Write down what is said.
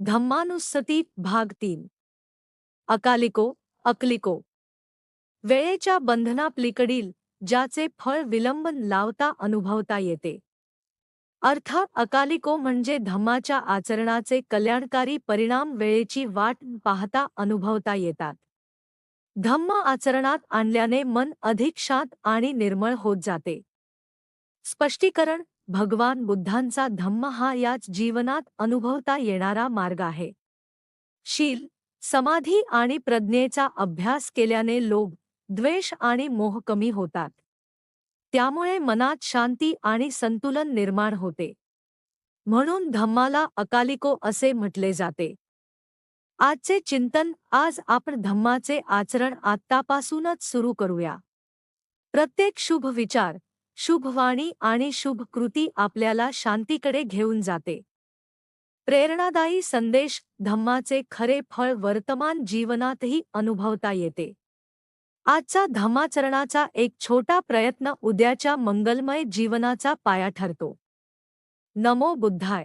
धम्मानुस्सती भाग 3. अकालिको अकलिको. वेळेच्या बंधनापलीकडील ज्याचे फळ विलंबन लावता अनुभवता येते. अर्थात अकालिको म्हणजे धम्माच्या आचरणाचे कल्याणकारी परिणाम वेळेची वाट पाहता अनुभवता येतात. धम्म आचरणात आणल्याने मन अधिक शांत आणि निर्मळ होत जाते. स्पष्टीकरण: भगवान बुद्धांचा धम्म हा याच जीवनात अनुभवता येणारा मार्ग आहे. शील, समाधी आणि प्रज्ञेचा अभ्यास केल्याने लोभ, द्वेष आणि मोह कमी होतात. त्यामुळे मनात शांती आणि संतुलन निर्माण होते. म्हणून धम्माला अकालिको असे म्हटले जाते. आजचे चिंतन: आज आपण धम्माचे आचरण आत्तापासूनच सुरू करूया. प्रत्येक शुभ विचार, शुभ वाणी आणि शुभ कृती आपल्याला शांतीकडे घेऊन जाते. प्रेरणादायी संदेश: धम्माचे खरे फळ वर्तमान जीवनातही अनुभवता येते. आजचा धम्माचरणाचा एक छोटा प्रयत्न उद्याच्या मंगलमय जीवनाचा पाया ठरतो. नमो बुद्धाय.